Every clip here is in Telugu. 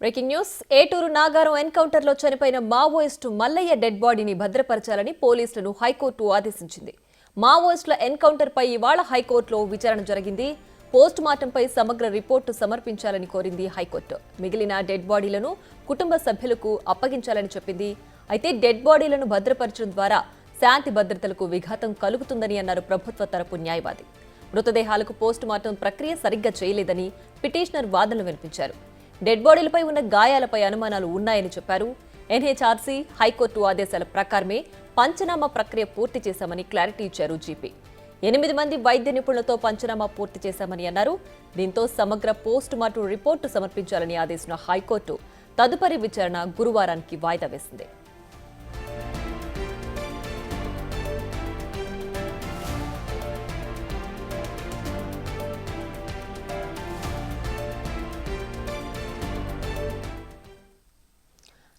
బ్రేకింగ్ న్యూస్ ఏటూరు నాగారం ఎన్కౌంటర్ లో చనిపోయిన మావోయిస్టు మల్లయ్య డెడ్ బాడీని భద్రపరచాలని పోలీసులను హైకోర్టు ఆదేశించింది. మావోయిస్టుల ఎన్కౌంటర్ పై ఇవాళ హైకోర్టులో విచారణ జరిగింది. పోస్ట్ మార్టంపై సమగ్ర రిపోర్టు సమర్పించాలని కోరింది హైకోర్టు. మిగిలిన డెడ్ బాడీలను కుటుంబ సభ్యులకు అప్పగించాలని చెప్పింది. అయితే డెడ్ బాడీలను భద్రపరచడం ద్వారా శాంతి భద్రతలకు విఘాతం కలుగుతుందని అన్నారు ప్రభుత్వ తరపు న్యాయవాది. మృతదేహాలకు పోస్ట్ మార్టం ప్రక్రియ సరిగ్గా చేయలేదని పిటిషనర్ వాదనలు వినిపించారు. డెడ్ బాడీలపై ఉన్న గాయాలపై అనుమానాలు ఉన్నాయని చెప్పారు. ఎన్హెచ్ఆర్సీ హైకోర్టు ఆదేశాల ప్రకారమే పంచనామా ప్రక్రియ పూర్తి చేశామని క్లారిటీ ఇచ్చారు జీపీ. 8 మంది వైద్య నిపుణులతో పంచనామా పూర్తి చేశామని అన్నారు. దీంతో సమగ్ర పోస్ట్ మార్టం రిపోర్టు సమర్పించాలని ఆదేశించిన హైకోర్టు తదుపరి విచారణ గురువారానికి వాయిదా వేసింది.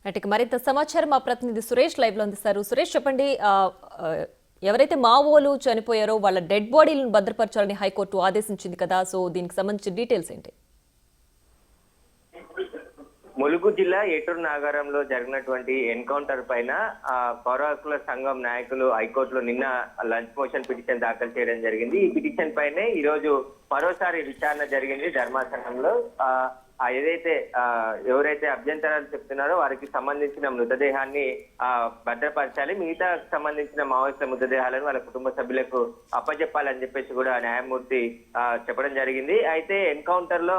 అటుకు మరింత సమాచారం మా ప్రతినిధి సురేష్ లైవ్ లో అందిస్తారు. సురేష్ చెప్పండి, ఎవరైతే మావోలు చనిపోయారో వాళ్ళ డెడ్ బాడీలను భద్రపరచాలని హైకోర్టు ఆదేశించింది కదా, సో దీనికి సంబంధించిన డీటెయిల్స్ ఏంటి? ములుగు జిల్లా ఏటూరు నాగారంలో జరిగినటువంటి ఎన్కౌంటర్ పైన పౌర హక్కుల సంఘం నాయకులు హైకోర్టులో నిన్న లంచ్ మోషన్ పిటిషన్ దాఖలు చేయడం జరిగింది. ఈ పిటిషన్ పైనే ఈ రోజు మరోసారి విచారణ జరిగింది ధర్మాసనంలో. ఏదైతే ఎవరైతే అభ్యంతరాలు చెప్తున్నారో వారికి సంబంధించిన మృతదేహాన్ని భద్రపరచాలి, మిగతా సంబంధించిన మావోయిస్టుల మృతదేహాలను వాళ్ళ కుటుంబ సభ్యులకు అప్పచెప్పాలని చెప్పేసి కూడా న్యాయమూర్తి చెప్పడం జరిగింది. అయితే ఎన్కౌంటర్ లో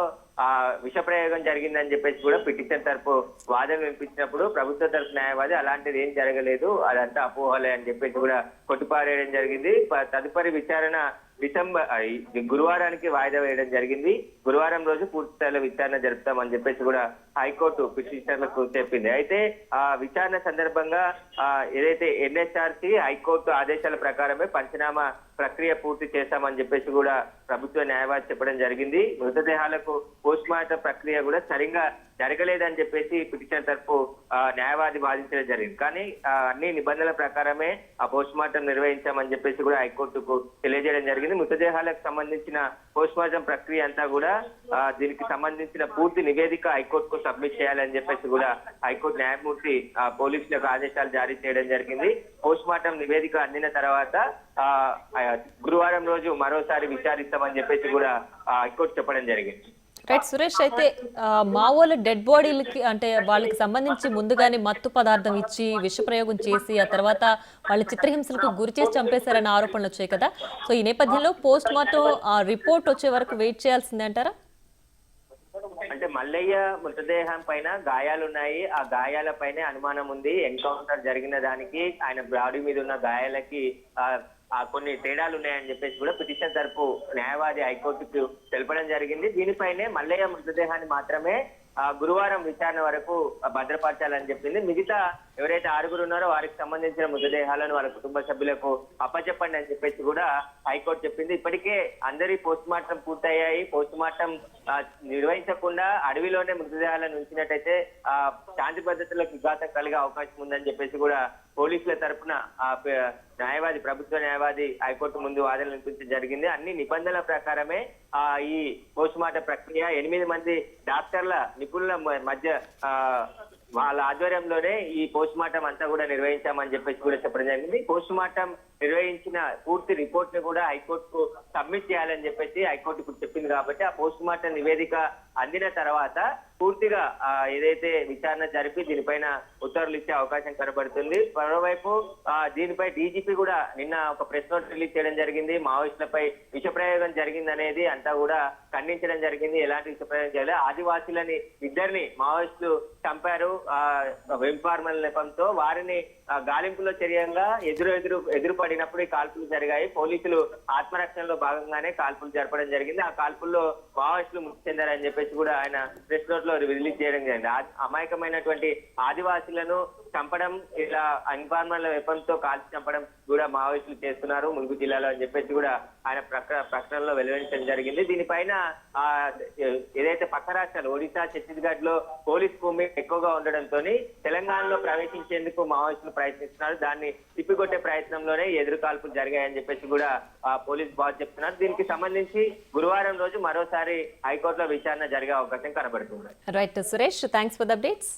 విష ప్రయోగం జరిగిందని చెప్పేసి కూడా పిటిషన్ తరపు వాదన వినిపించినప్పుడు ప్రభుత్వ తరపు న్యాయవాది అలాంటిది ఏం జరగలేదు, అదంతా అపోహలే అని చెప్పేసి కూడా కొట్టిపారేయడం జరిగింది. తదుపరి విచారణ గురువారానికి వాయిదా వేయడం జరిగింది. గురువారం రోజు పూర్తి స్థాయిలో విచారణ జరుపుతామని చెప్పేసి కూడా హైకోర్టు పిటిషనర్లకు చెప్పింది. అయితే విచారణ సందర్భంగా ఏదైతే ఎన్హెచ్ఆర్సీ హైకోర్టు ఆదేశాల ప్రకారమే పంచనామా ప్రక్రియ పూర్తి చేశామని చెప్పేసి కూడా ప్రభుత్వ న్యాయవాది చెప్పడం జరిగింది. మృతదేహాలకు పోస్ట్ మార్టం ప్రక్రియ కూడా సరిగ్గా జరగలేదని చెప్పేసి పిటిషన్ తరపు న్యాయవాది వాదించడం జరిగింది. కానీ అన్ని నిబంధనల ప్రకారమే ఆ పోస్ట్ మార్టం నిర్వహించామని చెప్పేసి కూడా హైకోర్టుకు తెలియజేయడం జరిగింది. మృతదేహాలకు సంబంధించిన పోస్ట్ మార్టం ప్రక్రియ అంతా కూడా దీనికి సంబంధించిన పూర్తి నివేదిక హైకోర్టుకు సబ్మిట్ చేయాలని చెప్పేసి కూడా హైకోర్టు న్యాయమూర్తి పోలీసులకు ఆదేశాలు జారీ చేయడం జరిగింది. పోస్ట్ మార్టం నివేదిక అందిన తర్వాత గురువారం రోజు మరోసారి విచారిస్తామని చెప్పేసి కూడా హైకోర్టు చెప్పడం జరిగింది. రైట్ సురేష్, అయితే మావోల డెడ్ బాడీలకి అంటే వాళ్ళకి సంబంధించి ముందుగానే మత్తు పదార్థం ఇచ్చి విష ప్రయోగం చేసి ఆ తర్వాత వాళ్ళ చిత్రహింసలకు గురి చేసి చంపేశారన్న ఆరోపణలు వచ్చాయి కదా, సో ఈ నేపథ్యంలో పోస్ట్ మార్టం రిపోర్ట్ వచ్చే వరకు వెయిట్ చేయాల్సిందే అంటారా? అంటే మల్లయ్య మృతదేహం పైన గాయాలున్నాయి, ఆ గాయాల పైన అనుమానం ఉంది. ఎన్కౌంటర్ జరిగిన దానికి ఆయన బాడీ మీద ఉన్న గాయాలకి కొన్ని తేడాలు ఉన్నాయని చెప్పేసి కూడా పిటిషన్ తరపు న్యాయవాది హైకోర్టుకు తెలపడం జరిగింది. దీనిపైనే మల్లయ్య మృతదేహాన్ని మాత్రమే గురువారం విచారణ వరకు భద్రపరచాలని చెప్పింది. మిగతా ఎవరైతే 6 ఉన్నారో వారికి సంబంధించిన మృతదేహాలను వాళ్ళ కుటుంబ సభ్యులకు అప్పచెప్పండి అని చెప్పేసి కూడా హైకోర్టు చెప్పింది. ఇప్పటికే అందరి పోస్ట్ మార్టం పూర్తయ్యాయి. పోస్ట్ మార్టం నిర్వహించకుండా అడవిలోనే మృతదేహాలను ఉంచినట్టయితే శాంతి భద్రతలకు విఘాతం కలిగే అవకాశం ఉందని చెప్పేసి కూడా పోలీసుల తరఫున న్యాయవాది ప్రభుత్వ న్యాయవాది హైకోర్టు ముందు వాదనలు వినిపించడం జరిగింది. అన్ని నిబంధనల ప్రకారమే ఈ పోస్ట్ మార్టం ప్రక్రియ 8 మంది డాక్టర్ల నిపుణుల మధ్య వాళ్ళ ఆధ్వర్యంలోనే ఈ పోస్ట్ మార్టం అంతా కూడా నిర్వహించామని చెప్పేసి కూడా చెప్పడం జరిగింది. పోస్ట్ మార్టం నిర్వహించిన పూర్తి రిపోర్ట్ ని కూడా హైకోర్టుకు సబ్మిట్ చేయాలని చెప్పేసి హైకోర్టు చెప్పింది. కాబట్టి ఆ పోస్ట్ మార్టం నివేదిక అందిన తర్వాత పూర్తిగా ఏదైతే విచారణ జరిపి దీనిపైన ఉత్తర్వులు ఇచ్చే అవకాశం కనబడుతుంది. మరోవైపు దీనిపై డీజీపీ కూడా నిన్న ఒక ప్రెస్ నోట్ రిలీజ్ చేయడం జరిగింది. మావోయిస్టులపై విష ప్రయోగం జరిగింది అనేది అంతా కూడా ఖండించడం జరిగింది. ఎలాంటి విష ప్రయోగం చేయాలి, ఆదివాసులని 2 మావోయిస్టులు చంపారు ఇన్ఫార్మల్ నెపంతో, వారిని గాలింపులో చర్యంగా ఎదురుపడినప్పుడు ఈ కాల్పులు జరిగాయి. పోలీసులు ఆత్మరక్షణలో భాగంగానే కాల్పులు జరపడం జరిగింది. ఆ కాల్పుల్లో మావోయిస్టులు మృతి చెందారని చెప్పేసి కూడా ఆయన ప్రెస్ నోట్ లో రిలీజ్ చేయడం జరిగింది. అమాయకమైనటువంటి ఆదివాసులను చంపడం, ఇలా ఇన్ఫార్మల్ వెపన్తో కాల్చి చంపడం కూడా మావోయిస్టులు చేస్తున్నారు ములుగు జిల్లాలో అని చెప్పేసి కూడా ఆయన ప్రకటనలో వెలువరించడం జరిగింది. దీనిపైన ఏదైతే పక్క రాష్ట్రాలు ఒడిశా, ఛత్తీస్గఢ్ లో పోలీస్ భూమి ఎక్కువగా ఉండడంతో తెలంగాణలో ప్రవేశించేందుకు మావోయిస్టులు ప్రయత్నిస్తున్నారు. దాన్ని తిప్పికొట్టే ప్రయత్నంలోనే ఎదురు కాల్పులు జరిగాయని చెప్పేసి కూడా పోలీస్ బాస్ చెప్తున్నారు. దీనికి సంబంధించి గురువారం రోజు మరోసారి హైకోర్టులో విచారణ జరిగే అవకాశం కనబడుతుంది. Right Suresh, thanks for the updates.